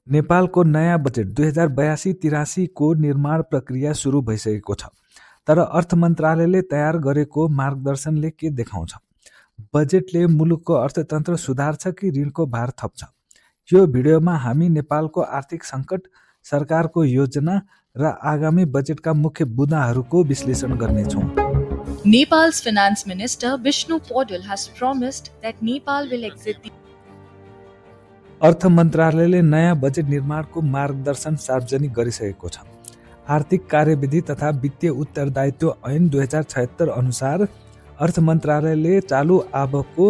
नेपालको नयाँ बजेट 2082-83 को निर्माण प्रक्रिया सुरु भइसकेको छ, तर अर्थ मन्त्रालयले तयार गरेको मार्गदर्शनले के देखाउँछ? बजेटले मुलुकको अर्थतन्त्र सुधार्छ कि ऋणको भार थप्छ? यो भिडियोमा हामी नेपालको आर्थिक सङ्कट, सरकारको योजना र आगामी बजेटका मुख्य बुँदाहरूको विश्लेषण गर्नेछौँ। Nepal's finance minister Vishnu Paudel has promised that Nepal will exit the अर्थ मन्त्रालयले नयाँ बजेट निर्माणको मार्गदर्शन सार्वजनिक गरिसकेको छ। आर्थिक कार्यविधि तथा वित्तीय उत्तरदायित्व ऐन 2076 अनुसार अर्थ मन्त्रालयले चालु आबको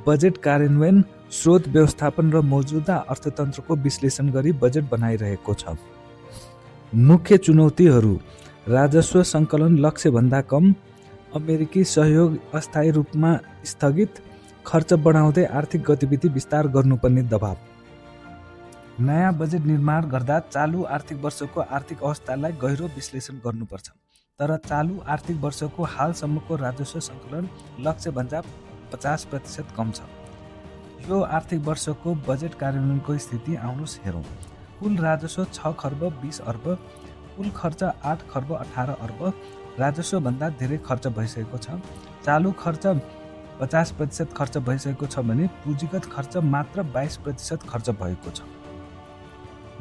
बजेट कार्यान्वयन, स्रोत व्यवस्थापन र मौजूदा अर्थतन्त्रको विश्लेषण गरी बजेट बनाइरहेको छ। मुख्य चुनौतीहरू: राजस्व सङ्कलन लक्ष्यभन्दा कम, अमेरिकी सहयोग अस्थायी रूपमा स्थगित, खर्च बढाउँदै आर्थिक गतिविधि विस्तार गर्नुपर्ने दबाव। नयाँ बजेट निर्माण गर्दा चालु आर्थिक वर्षको आर्थिक अवस्थालाई गहिरो विश्लेषण गर्नुपर्छ, तर चालु आर्थिक वर्षको हालसम्मको राजस्व सङ्कलन लक्ष्यभन्दा 50% कम छ। यो आर्थिक वर्षको बजेट कार्यान्वयनको स्थिति आउनुहोस् हेरौँ। कुल राजस्व 6 खर्ब 20 अर्ब, कुल खर्च 8 खर्ब 18 अर्ब, राजस्वभन्दा धेरै खर्च भइसकेको छ। चालु खर्च 50% खर्च भइसकेको छ भने पुँजीगत खर्च मात्र 22% खर्च भएको छ।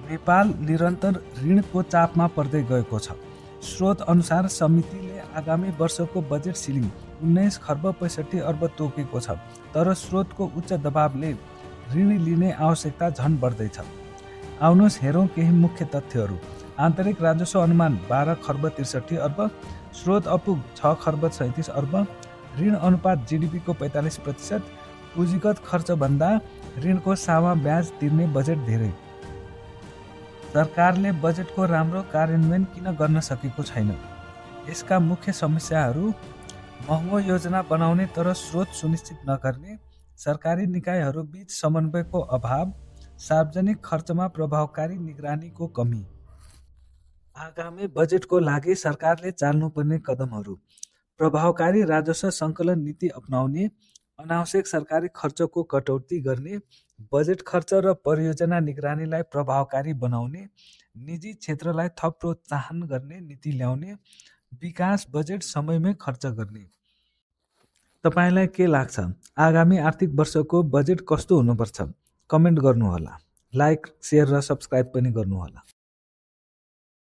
नेपाल निरन्तर ऋणको चापमा पर्दै गएको छ। स्रोत अनुसार समितिले आगामी वर्षको बजेट सिलिङ 19 खर्ब 65 अर्ब तोकेको छ, तर स्रोतको उच्च दबावले ऋण लिने आवश्यकता झन बढ्दैछ। आउनुहोस् हेरौँ केही मुख्य तथ्यहरू। आन्तरिक राजस्व अनुमान 12 खर्ब 63 अर्ब, स्रोत अपुग 6 खर्ब 37 अर्ब, ऋण अनुपात जीडीपीको 45%, पुँजीगत खर्चभन्दा ऋणको सामा ब्याज तिर्ने बजेट धेरै। सरकारले बजेटको राम्रो कार्यान्वयन किन गर्न सकेको छैन? यसका मुख्य समस्याहरू: महँगो योजना बनाउने तर स्रोत सुनिश्चित नगर्ने, सरकारी निकायहरू बीच समन्वयको अभाव, सार्वजनिक खर्चमा प्रभावकारी निगरानीको कमी। आगामी बजेटको लागि सरकारले चाल्नुपर्ने कदमहरू: प्रभावकारी राजस्व सङ्कलन नीति अपनाउने, अनावश्यक सरकारी खर्चको कटौती गर्ने, बजेट खर्च र परियोजना निगरानीलाई प्रभावकारी बनाउने, निजी क्षेत्रलाई थप प्रोत्साहन गर्ने नीति ल्याउने, विकास बजेट समयमै खर्च गर्ने। तपाईलाई के लाग्छ? आगामी आर्थिक वर्षको बजेट कस्तो हुनुपर्छ? कमेन्ट गर्नुहोला। लाइक, सेयर र सब्स्क्राइब पनि गर्नुहोला।